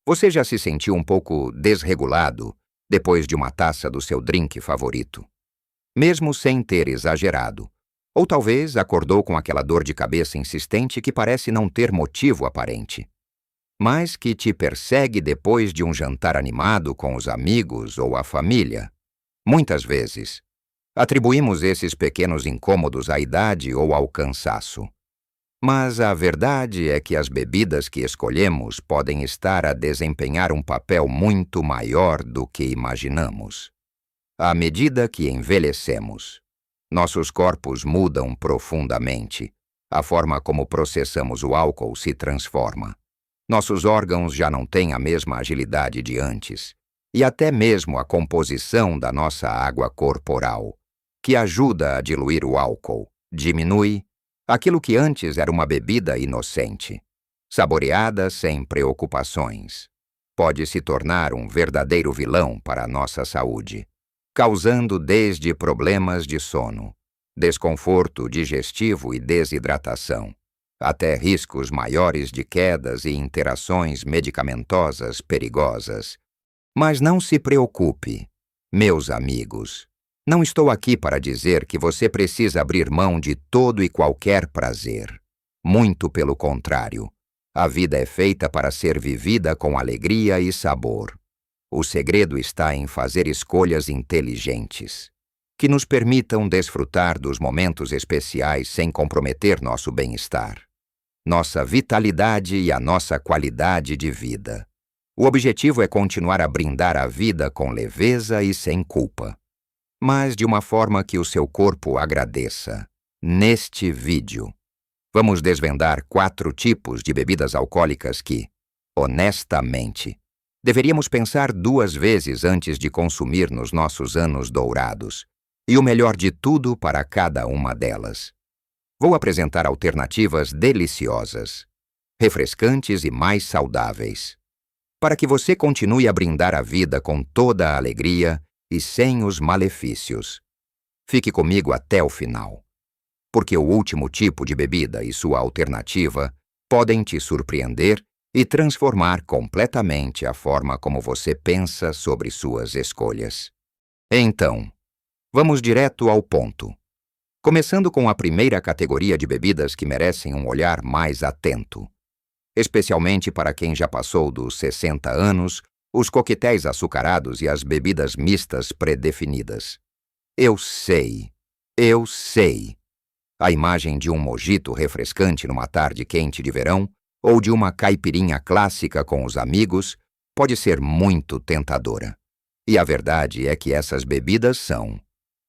Você já se sentiu um pouco desregulado depois de uma taça do seu drink favorito? Mesmo sem ter exagerado. Ou talvez acordou com aquela dor de cabeça insistente que parece não ter motivo aparente, mas que te persegue depois de um jantar animado com os amigos ou a família. Muitas vezes, atribuímos esses pequenos incômodos à idade ou ao cansaço. Mas a verdade é que as bebidas que escolhemos podem estar a desempenhar um papel muito maior do que imaginamos. À medida que envelhecemos, nossos corpos mudam profundamente. A forma como processamos o álcool se transforma. Nossos órgãos já não têm a mesma agilidade de antes. E até mesmo a composição da nossa água corporal, que ajuda a diluir o álcool, diminui. Aquilo que antes era uma bebida inocente, saboreada sem preocupações, pode se tornar um verdadeiro vilão para a nossa saúde, causando desde problemas de sono, desconforto digestivo e desidratação, até riscos maiores de quedas e interações medicamentosas perigosas. Mas não se preocupe, meus amigos. Não estou aqui para dizer que você precisa abrir mão de todo e qualquer prazer. Muito pelo contrário. A vida é feita para ser vivida com alegria e sabor. O segredo está em fazer escolhas inteligentes, que nos permitam desfrutar dos momentos especiais sem comprometer nosso bem-estar, nossa vitalidade e a nossa qualidade de vida. O objetivo é continuar a brindar a vida com leveza e sem culpa, mas de uma forma que o seu corpo agradeça. Neste vídeo, vamos desvendar 4 tipos de bebidas alcoólicas que, honestamente, deveríamos pensar 2 vezes antes de consumir nos nossos anos dourados, e o melhor de tudo para cada uma delas. Vou apresentar alternativas deliciosas, refrescantes e mais saudáveis, para que você continue a brindar a vida com toda a alegria e sem os malefícios. Fique comigo até o final, porque o último tipo de bebida e sua alternativa podem te surpreender e transformar completamente a forma como você pensa sobre suas escolhas. Então, vamos direto ao ponto, começando com a primeira categoria de bebidas que merecem um olhar mais atento, especialmente para quem já passou dos 60 anos, os coquetéis açucarados e as bebidas mistas predefinidas. Eu sei. A imagem de um mojito refrescante numa tarde quente de verão ou de uma caipirinha clássica com os amigos pode ser muito tentadora. E a verdade é que essas bebidas são,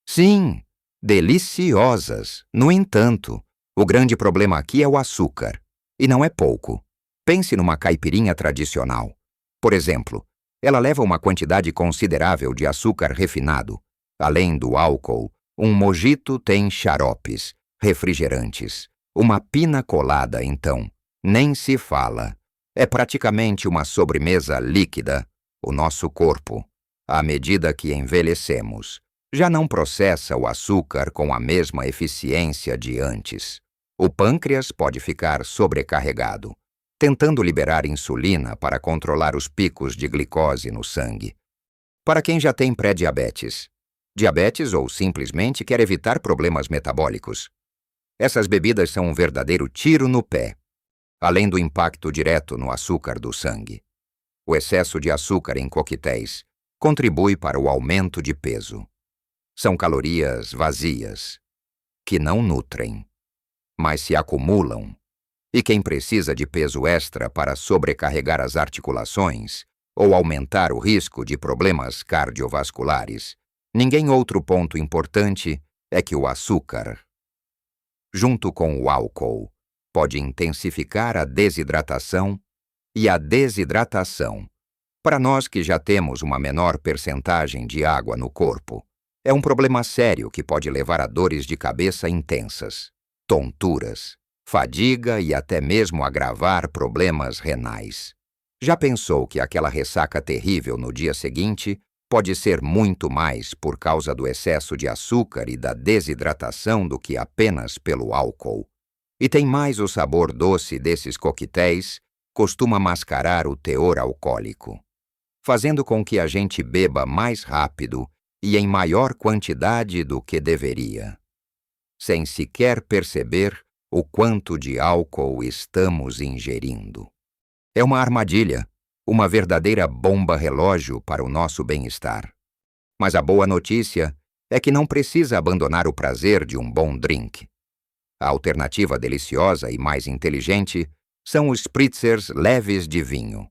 sim, deliciosas. No entanto, o grande problema aqui é o açúcar. E não é pouco. Pense numa caipirinha tradicional. Por exemplo, ela leva uma quantidade considerável de açúcar refinado. Além do álcool, um mojito tem xaropes, refrigerantes. Uma pina colada, então, nem se fala. É praticamente uma sobremesa líquida. O nosso corpo, à medida que envelhecemos, já não processa o açúcar com a mesma eficiência de antes. O pâncreas pode ficar sobrecarregado, tentando liberar insulina para controlar os picos de glicose no sangue. Para quem já tem pré-diabetes, diabetes ou simplesmente quer evitar problemas metabólicos, essas bebidas são um verdadeiro tiro no pé, além do impacto direto no açúcar do sangue. O excesso de açúcar em coquetéis contribui para o aumento de peso. São calorias vazias, que não nutrem, mas se acumulam. E quem precisa de peso extra para sobrecarregar as articulações ou aumentar o risco de problemas cardiovasculares, outro ponto importante é que o açúcar, junto com o álcool, pode intensificar a desidratação, e a desidratação, para nós que já temos uma menor percentagem de água no corpo, é um problema sério que pode levar a dores de cabeça intensas, tonturas, fadiga e até mesmo agravar problemas renais. Já pensou que aquela ressaca terrível no dia seguinte pode ser muito mais por causa do excesso de açúcar e da desidratação do que apenas pelo álcool? E tem mais o sabor doce desses coquetéis, costuma mascarar o teor alcoólico, fazendo com que a gente beba mais rápido e em maior quantidade do que deveria, sem sequer perceber o quanto de álcool estamos ingerindo. É uma armadilha, uma verdadeira bomba relógio para o nosso bem-estar. Mas a boa notícia é que não precisa abandonar o prazer de um bom drink. A alternativa deliciosa e mais inteligente são os spritzers leves de vinho,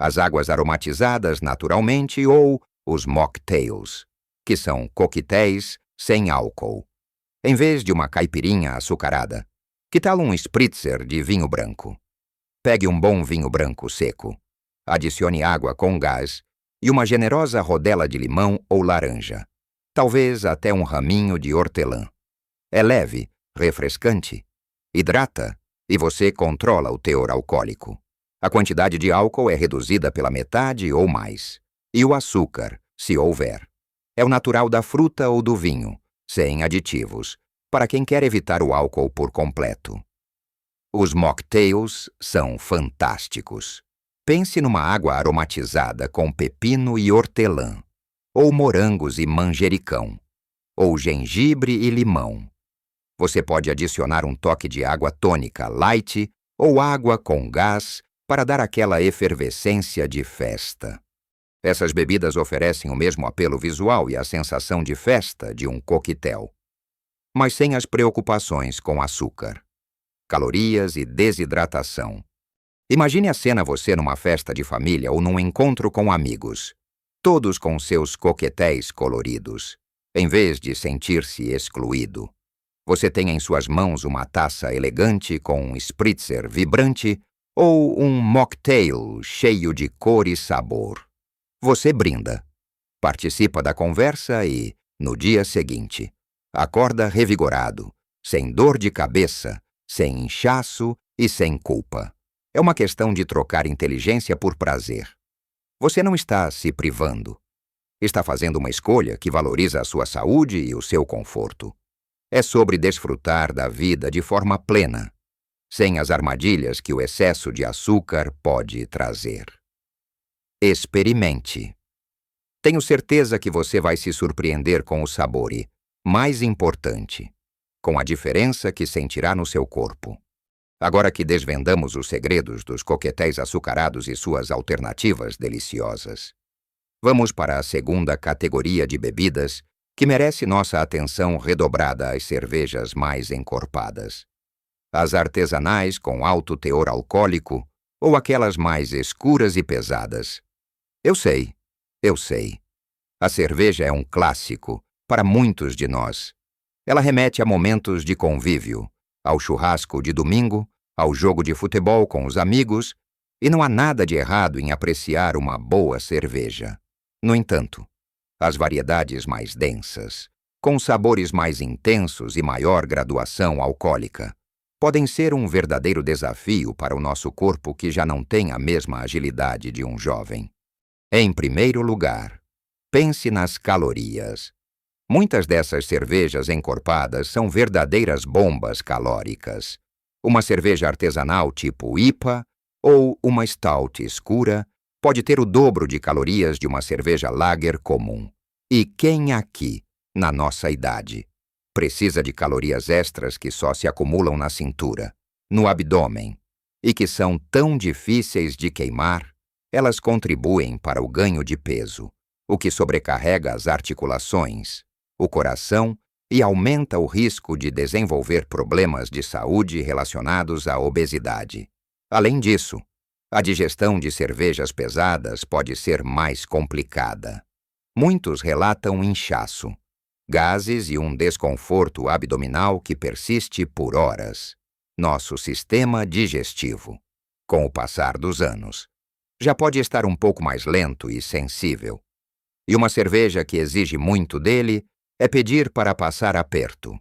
as águas aromatizadas naturalmente ou os mocktails, que são coquetéis sem álcool. Em vez de uma caipirinha açucarada, que tal um spritzer de vinho branco? Pegue um bom vinho branco seco, adicione água com gás e uma generosa rodela de limão ou laranja, talvez até um raminho de hortelã. É leve, refrescante, hidrata e você controla o teor alcoólico. A quantidade de álcool é reduzida pela metade ou mais, e o açúcar, se houver, é o natural da fruta ou do vinho, sem aditivos, para quem quer evitar o álcool por completo. Os mocktails são fantásticos. Pense numa água aromatizada com pepino e hortelã, ou morangos e manjericão, ou gengibre e limão. Você pode adicionar um toque de água tônica light ou água com gás para dar aquela efervescência de festa. Essas bebidas oferecem o mesmo apelo visual e a sensação de festa de um coquetel, mas sem as preocupações com açúcar, calorias e desidratação. Imagine a cena você numa festa de família ou num encontro com amigos, todos com seus coquetéis coloridos, em vez de sentir-se excluído. Você tem em suas mãos uma taça elegante com um spritzer vibrante ou um mocktail cheio de cor e sabor. Você brinda, participa da conversa e, no dia seguinte, acorda revigorado, sem dor de cabeça, sem inchaço e sem culpa. É uma questão de trocar inteligência por prazer. Você não está se privando. Está fazendo uma escolha que valoriza a sua saúde e o seu conforto. É sobre desfrutar da vida de forma plena, sem as armadilhas que o excesso de açúcar pode trazer. Experimente. Tenho certeza que você vai se surpreender com o sabor e, mais importante, com a diferença que sentirá no seu corpo. Agora que desvendamos os segredos dos coquetéis açucarados e suas alternativas deliciosas, vamos para a segunda categoria de bebidas que merece nossa atenção redobrada às cervejas mais encorpadas. As artesanais com alto teor alcoólico ou aquelas mais escuras e pesadas. Eu sei. A cerveja é um clássico para muitos de nós. Ela remete a momentos de convívio, ao churrasco de domingo, ao jogo de futebol com os amigos, e não há nada de errado em apreciar uma boa cerveja. No entanto, as variedades mais densas, com sabores mais intensos e maior graduação alcoólica, podem ser um verdadeiro desafio para o nosso corpo que já não tem a mesma agilidade de um jovem. Em primeiro lugar, pense nas calorias. Muitas dessas cervejas encorpadas são verdadeiras bombas calóricas. Uma cerveja artesanal tipo IPA ou uma stout escura pode ter o dobro de calorias de uma cerveja lager comum. E quem aqui, na nossa idade, precisa de calorias extras que só se acumulam na cintura, no abdômen, e que são tão difíceis de queimar? Elas contribuem para o ganho de peso, o que sobrecarrega as articulações, o coração e aumenta o risco de desenvolver problemas de saúde relacionados à obesidade. Além disso, a digestão de cervejas pesadas pode ser mais complicada. Muitos relatam inchaço, gases e um desconforto abdominal que persiste por horas. Nosso sistema digestivo, com o passar dos anos, já pode estar um pouco mais lento e sensível. E uma cerveja que exige muito dele é pedir para passar aperto.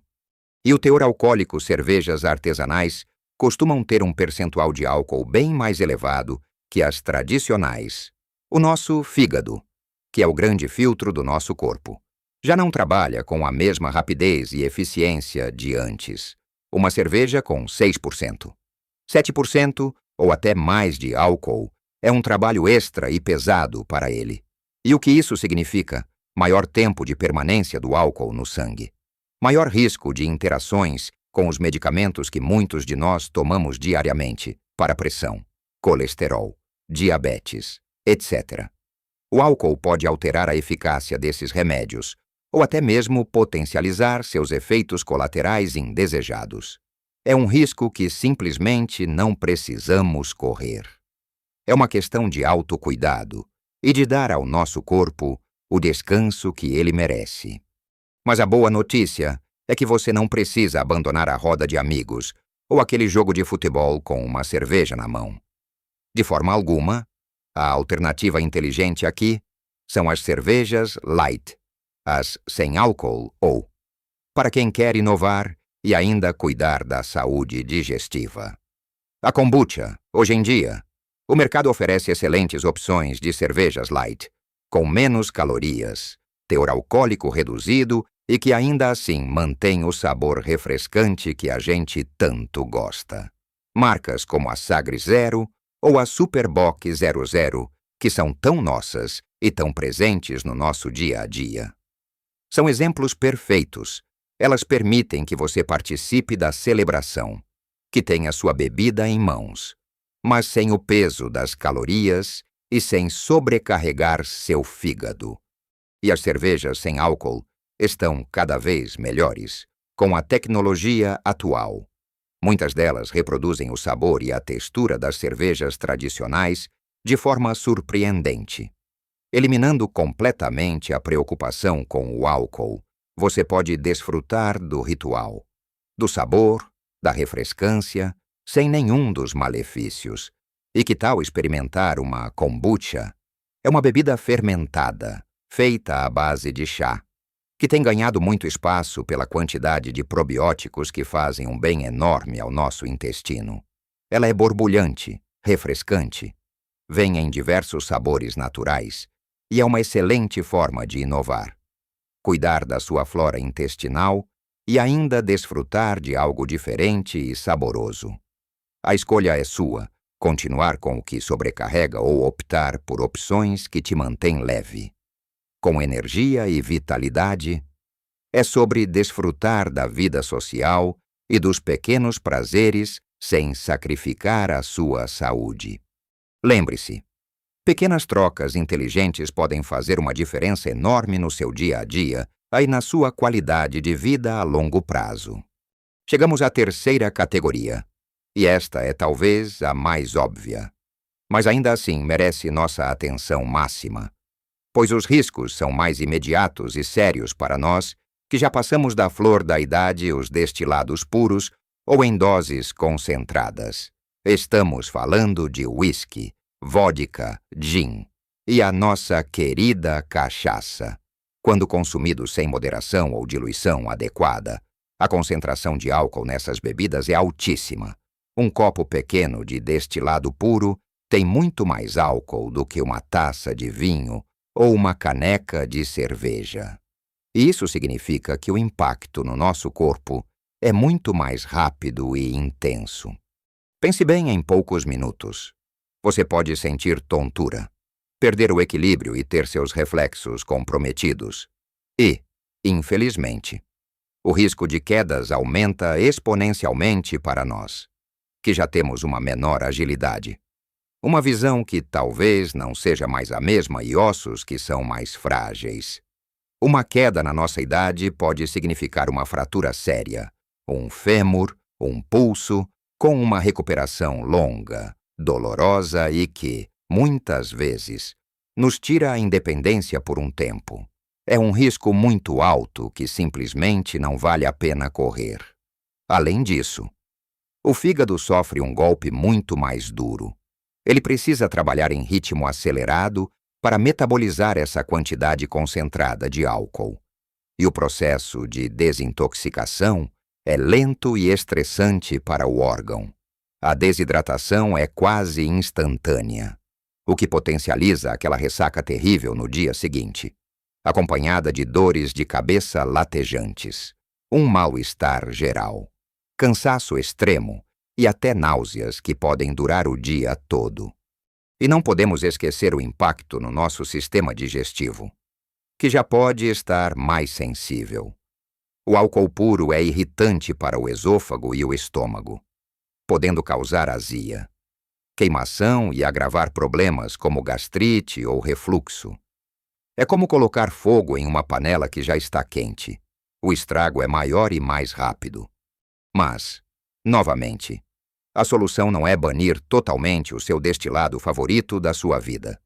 E o teor alcoólico cervejas artesanais costumam ter um percentual de álcool bem mais elevado que as tradicionais. O nosso fígado, que é o grande filtro do nosso corpo, já não trabalha com a mesma rapidez e eficiência de antes. Uma cerveja com 6%, 7% ou até mais de álcool é um trabalho extra e pesado para ele. E o que isso significa? Maior tempo de permanência do álcool no sangue. Maior risco de interações com os medicamentos que muitos de nós tomamos diariamente para pressão, colesterol, diabetes, etc. O álcool pode alterar a eficácia desses remédios, ou até mesmo potencializar seus efeitos colaterais indesejados. É um risco que simplesmente não precisamos correr. É uma questão de autocuidado e de dar ao nosso corpo o descanso que ele merece. Mas a boa notícia é que você não precisa abandonar a roda de amigos ou aquele jogo de futebol com uma cerveja na mão. De forma alguma, a alternativa inteligente aqui são as cervejas light, as sem álcool ou, para quem quer inovar e ainda cuidar da saúde digestiva. A kombucha, hoje em dia, o mercado oferece excelentes opções de cervejas light, com menos calorias, teor alcoólico reduzido e que ainda assim mantém o sabor refrescante que a gente tanto gosta. Marcas como a Sagres Zero ou a Superboc 00, que são tão nossas e tão presentes no nosso dia a dia. São exemplos perfeitos. Elas permitem que você participe da celebração, que tenha sua bebida em mãos, mas sem o peso das calorias e sem sobrecarregar seu fígado. E as cervejas sem álcool estão cada vez melhores, com a tecnologia atual. Muitas delas reproduzem o sabor e a textura das cervejas tradicionais de forma surpreendente. Eliminando completamente a preocupação com o álcool, você pode desfrutar do ritual, do sabor, da refrescância, sem nenhum dos malefícios. E que tal experimentar uma kombucha? É uma bebida fermentada, feita à base de chá, que tem ganhado muito espaço pela quantidade de probióticos que fazem um bem enorme ao nosso intestino. Ela é borbulhante, refrescante, vem em diversos sabores naturais e é uma excelente forma de inovar. Cuidar da sua flora intestinal e ainda desfrutar de algo diferente e saboroso. A escolha é sua, continuar com o que sobrecarrega ou optar por opções que te mantêm leve. Com energia e vitalidade, é sobre desfrutar da vida social e dos pequenos prazeres sem sacrificar a sua saúde. Lembre-se, pequenas trocas inteligentes podem fazer uma diferença enorme no seu dia a dia e na sua qualidade de vida a longo prazo. Chegamos à terceira categoria, e esta é talvez a mais óbvia, mas ainda assim merece nossa atenção máxima, pois os riscos são mais imediatos e sérios para nós que já passamos da flor da idade os destilados puros ou em doses concentradas. Estamos falando de whisky, vodka, gin e a nossa querida cachaça. Quando consumido sem moderação ou diluição adequada, a concentração de álcool nessas bebidas é altíssima. Um copo pequeno de destilado puro tem muito mais álcool do que uma taça de vinho ou uma caneca de cerveja. E isso significa que o impacto no nosso corpo é muito mais rápido e intenso. Pense bem em poucos minutos. Você pode sentir tontura, perder o equilíbrio e ter seus reflexos comprometidos. E, infelizmente, o risco de quedas aumenta exponencialmente para nós, que já temos uma menor agilidade. Uma visão que talvez não seja mais a mesma e ossos que são mais frágeis. Uma queda na nossa idade pode significar uma fratura séria, um fêmur, um pulso, com uma recuperação longa, dolorosa e que, muitas vezes, nos tira a independência por um tempo. É um risco muito alto que simplesmente não vale a pena correr. Além disso, o fígado sofre um golpe muito mais duro. Ele precisa trabalhar em ritmo acelerado para metabolizar essa quantidade concentrada de álcool. E o processo de desintoxicação é lento e estressante para o órgão. A desidratação é quase instantânea, o que potencializa aquela ressaca terrível no dia seguinte, acompanhada de dores de cabeça latejantes, um mal-estar geral, cansaço extremo e até náuseas que podem durar o dia todo. E não podemos esquecer o impacto no nosso sistema digestivo, que já pode estar mais sensível. O álcool puro é irritante para o esôfago e o estômago, podendo causar azia, queimação e agravar problemas como gastrite ou refluxo. É como colocar fogo em uma panela que já está quente. O estrago é maior e mais rápido. Mas, novamente, a solução não é banir totalmente o seu destilado favorito da sua vida.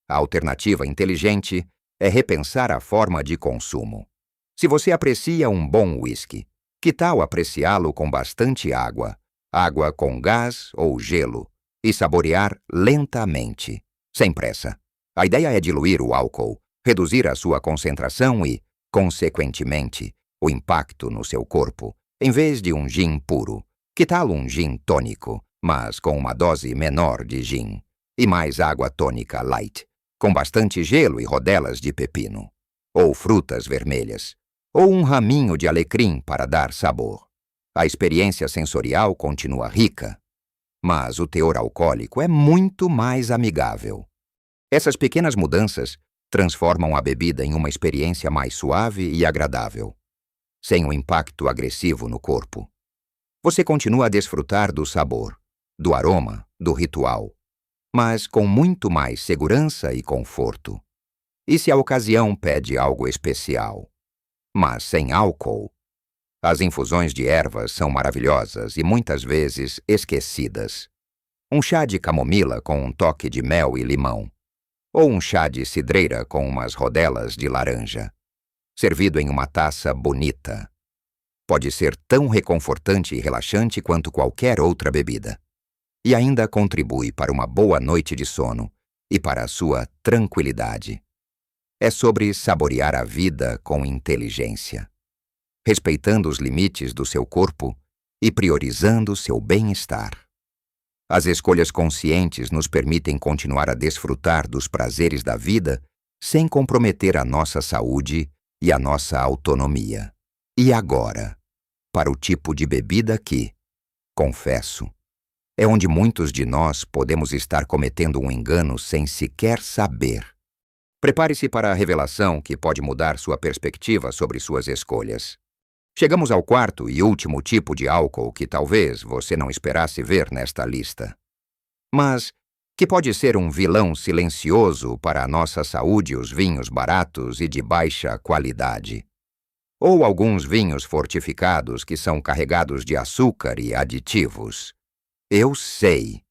A alternativa inteligente é repensar a forma de consumo. Se você aprecia um bom whisky, que tal apreciá-lo com bastante água, água com gás ou gelo, e saborear lentamente, sem pressa? A ideia é diluir o álcool, reduzir a sua concentração e, consequentemente, o impacto no seu corpo, em vez de um gin puro. Que tal um gin tônico, mas com uma dose menor de gin, e mais água tônica light, com bastante gelo e rodelas de pepino, ou frutas vermelhas, ou um raminho de alecrim para dar sabor? A experiência sensorial continua rica, mas o teor alcoólico é muito mais amigável. Essas pequenas mudanças transformam a bebida em uma experiência mais suave e agradável, sem um impacto agressivo no corpo. Você continua a desfrutar do sabor, do aroma, do ritual, mas com muito mais segurança e conforto. E se a ocasião pede algo especial, mas sem álcool? As infusões de ervas são maravilhosas e muitas vezes esquecidas. Um chá de camomila com um toque de mel e limão, ou um chá de cidreira com umas rodelas de laranja, servido em uma taça bonita. Pode ser tão reconfortante e relaxante quanto qualquer outra bebida. E ainda contribui para uma boa noite de sono e para a sua tranquilidade. É sobre saborear a vida com inteligência, respeitando os limites do seu corpo e priorizando seu bem-estar. As escolhas conscientes nos permitem continuar a desfrutar dos prazeres da vida sem comprometer a nossa saúde e a nossa autonomia. E agora, para o tipo de bebida que, confesso, é onde muitos de nós podemos estar cometendo um engano sem sequer saber. Prepare-se para a revelação que pode mudar sua perspectiva sobre suas escolhas. Chegamos ao quarto e último tipo de álcool que talvez você não esperasse ver nesta lista, mas que pode ser um vilão silencioso para a nossa saúde: os vinhos baratos e de baixa qualidade. Ou alguns vinhos fortificados que são carregados de açúcar e aditivos. Eu sei.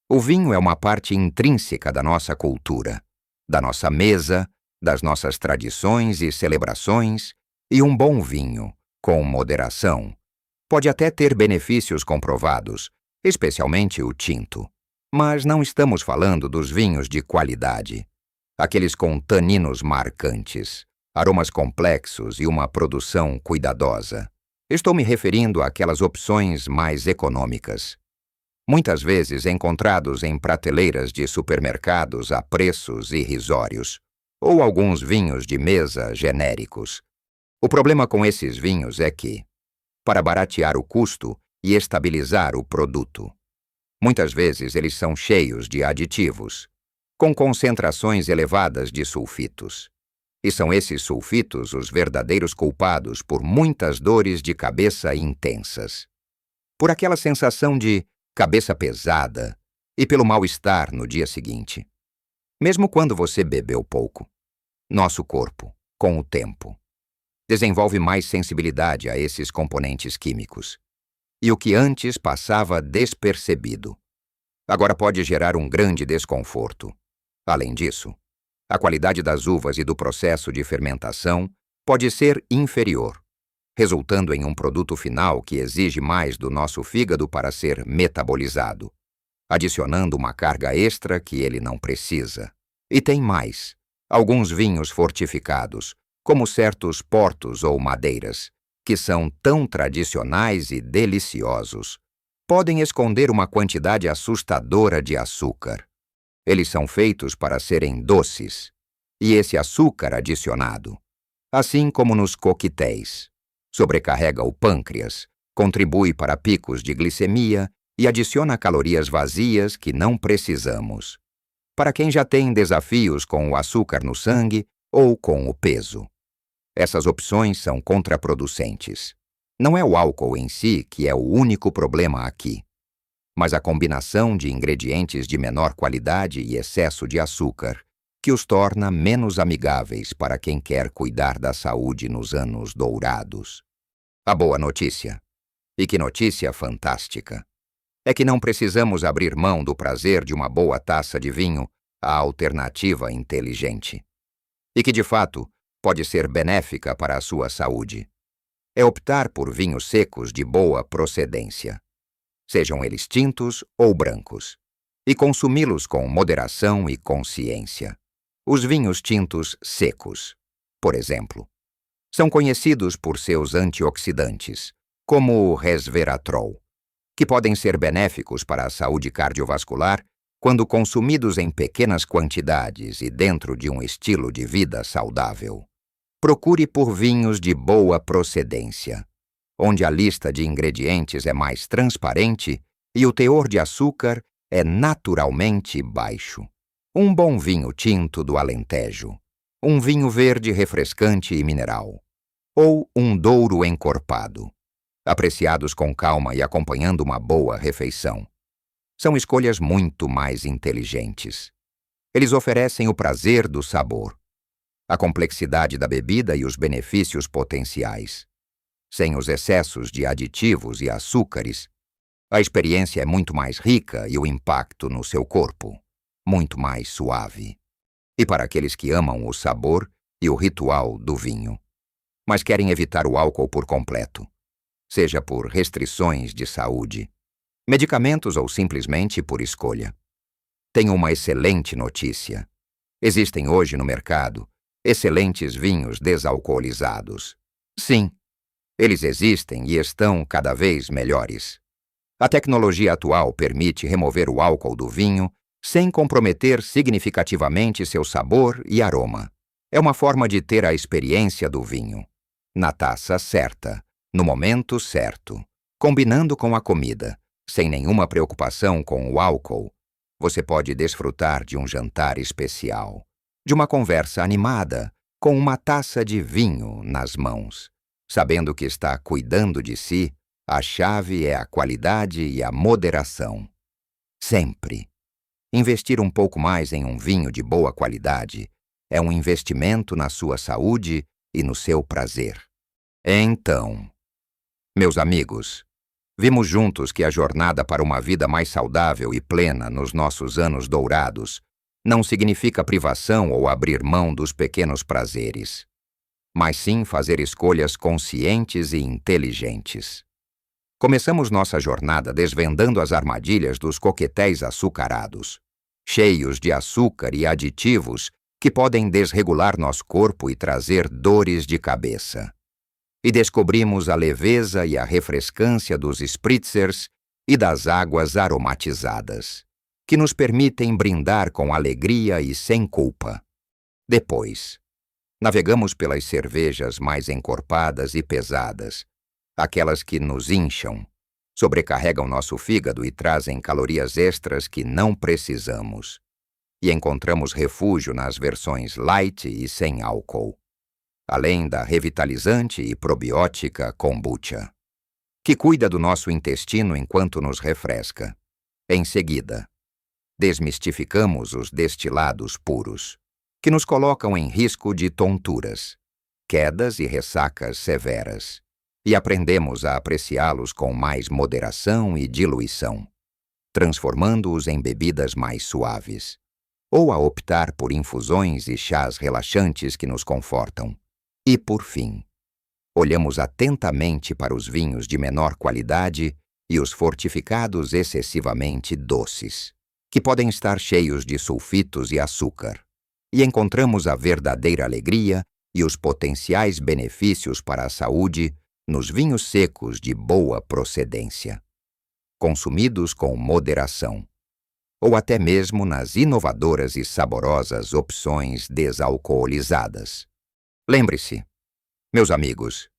O vinho é uma parte intrínseca da nossa cultura, da nossa mesa, das nossas tradições e celebrações, e um bom vinho, com moderação, pode até ter benefícios comprovados, especialmente o tinto. Mas não estamos falando dos vinhos de qualidade, aqueles com taninos marcantes, aromas complexos e uma produção cuidadosa. Estou me referindo àquelas opções mais econômicas, muitas vezes encontrados em prateleiras de supermercados a preços irrisórios, ou alguns vinhos de mesa genéricos. O problema com esses vinhos é que, para baratear o custo e estabilizar o produto, muitas vezes eles são cheios de aditivos, com concentrações elevadas de sulfitos. E são esses sulfitos os verdadeiros culpados por muitas dores de cabeça intensas, por aquela sensação de cabeça pesada e pelo mal-estar no dia seguinte. Mesmo quando você bebeu pouco, nosso corpo, com o tempo, desenvolve mais sensibilidade a esses componentes químicos. E o que antes passava despercebido, agora pode gerar um grande desconforto. Além disso, a qualidade das uvas e do processo de fermentação pode ser inferior, resultando em um produto final que exige mais do nosso fígado para ser metabolizado, adicionando uma carga extra que ele não precisa. E tem mais: alguns vinhos fortificados, como certos portos ou madeiras, que são tão tradicionais e deliciosos, podem esconder uma quantidade assustadora de açúcar. Eles são feitos para serem doces, e esse açúcar adicionado, assim como nos coquetéis, sobrecarrega o pâncreas, contribui para picos de glicemia e adiciona calorias vazias que não precisamos. Para quem já tem desafios com o açúcar no sangue ou com o peso. Essas opções são contraproducentes. Não é o álcool em si que é o único problema aqui, mas a combinação de ingredientes de menor qualidade e excesso de açúcar, que os torna menos amigáveis para quem quer cuidar da saúde nos anos dourados. A boa notícia, e que notícia fantástica, é que não precisamos abrir mão do prazer de uma boa taça de vinho, a alternativa inteligente. E que, de fato, pode ser benéfica para a sua saúde. É optar por vinhos secos de boa procedência, sejam eles tintos ou brancos, e consumi-los com moderação e consciência. Os vinhos tintos secos, por exemplo, são conhecidos por seus antioxidantes, como o resveratrol, que podem ser benéficos para a saúde cardiovascular quando consumidos em pequenas quantidades e dentro de um estilo de vida saudável. Procure por vinhos de boa procedência, onde a lista de ingredientes é mais transparente e o teor de açúcar é naturalmente baixo. Um bom vinho tinto do Alentejo, um vinho verde refrescante e mineral, ou um douro encorpado, apreciados com calma e acompanhando uma boa refeição. São escolhas muito mais inteligentes. Eles oferecem o prazer do sabor, a complexidade da bebida e os benefícios potenciais. Sem os excessos de aditivos e açúcares, a experiência é muito mais rica e o impacto no seu corpo muito mais suave. E para aqueles que amam o sabor e o ritual do vinho, mas querem evitar o álcool por completo, seja por restrições de saúde, medicamentos ou simplesmente por escolha. Tenho uma excelente notícia. Existem hoje no mercado excelentes vinhos desalcoolizados. Sim, eles existem e estão cada vez melhores. A tecnologia atual permite remover o álcool do vinho sem comprometer significativamente seu sabor e aroma. É uma forma de ter a experiência do vinho, na taça certa, no momento certo, combinando com a comida, sem nenhuma preocupação com o álcool. Você pode desfrutar de um jantar especial, de uma conversa animada, com uma taça de vinho nas mãos, sabendo que está cuidando de si. A chave é a qualidade e a moderação. Sempre. Investir um pouco mais em um vinho de boa qualidade é um investimento na sua saúde e no seu prazer. Então, meus amigos, vimos juntos que a jornada para uma vida mais saudável e plena nos nossos anos dourados não significa privação ou abrir mão dos pequenos prazeres, mas sim fazer escolhas conscientes e inteligentes. Começamos nossa jornada desvendando as armadilhas dos coquetéis açucarados, cheios de açúcar e aditivos que podem desregular nosso corpo e trazer dores de cabeça. E descobrimos a leveza e a refrescância dos spritzers e das águas aromatizadas, que nos permitem brindar com alegria e sem culpa. Depois, navegamos pelas cervejas mais encorpadas e pesadas, aquelas que nos incham, sobrecarregam nosso fígado e trazem calorias extras que não precisamos. E encontramos refúgio nas versões light e sem álcool, além da revitalizante e probiótica kombucha, que cuida do nosso intestino enquanto nos refresca. Em seguida, desmistificamos os destilados puros, que nos colocam em risco de tonturas, quedas e ressacas severas, e aprendemos a apreciá-los com mais moderação e diluição, transformando-os em bebidas mais suaves, ou a optar por infusões e chás relaxantes que nos confortam. E, por fim, olhamos atentamente para os vinhos de menor qualidade e os fortificados excessivamente doces, que podem estar cheios de sulfitos e açúcar, e encontramos a verdadeira alegria e os potenciais benefícios para a saúde nos vinhos secos de boa procedência, consumidos com moderação, ou até mesmo nas inovadoras e saborosas opções desalcoolizadas. Lembre-se, meus amigos,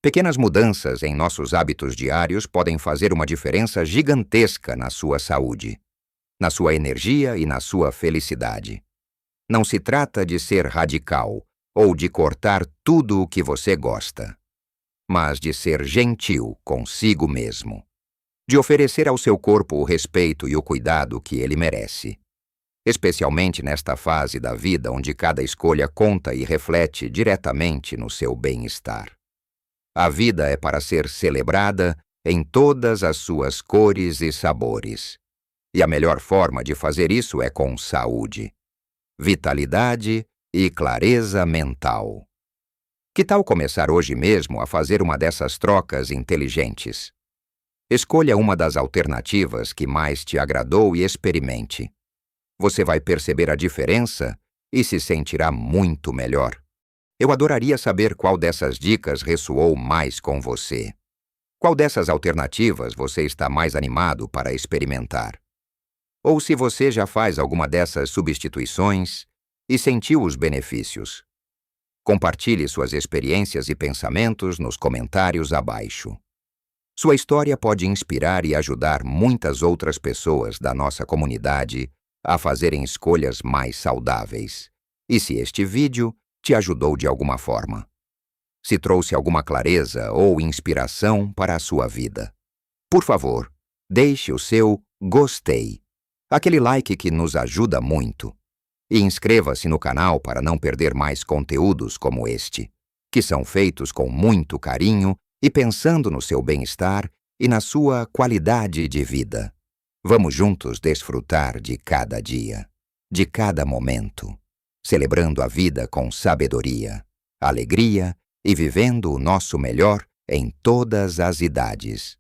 Pequenas mudanças em nossos hábitos diários podem fazer uma diferença gigantesca na sua saúde, na sua energia e na sua felicidade. Não se trata de ser radical ou de cortar tudo o que você gosta, mas de ser gentil consigo mesmo, de oferecer ao seu corpo o respeito e o cuidado que ele merece, especialmente nesta fase da vida onde cada escolha conta e reflete diretamente no seu bem-estar. A vida é para ser celebrada em todas as suas cores e sabores. E a melhor forma de fazer isso é com saúde, vitalidade e clareza mental. Que tal começar hoje mesmo a fazer uma dessas trocas inteligentes? Escolha uma das alternativas que mais te agradou e experimente. Você vai perceber a diferença e se sentirá muito melhor. Eu adoraria saber qual dessas dicas ressoou mais com você. Qual dessas alternativas você está mais animado para experimentar? Ou se você já faz alguma dessas substituições e sentiu os benefícios. Compartilhe suas experiências e pensamentos nos comentários abaixo. Sua história pode inspirar e ajudar muitas outras pessoas da nossa comunidade a fazerem escolhas mais saudáveis. E se este vídeo te ajudou de alguma forma, se trouxe alguma clareza ou inspiração para a sua vida, por favor, deixe o seu gostei, aquele like que nos ajuda muito, e inscreva-se no canal para não perder mais conteúdos como este, que são feitos com muito carinho e pensando no seu bem-estar e na sua qualidade de vida. Vamos juntos desfrutar de cada dia, de cada momento, celebrando a vida com sabedoria, alegria e vivendo o nosso melhor em todas as idades.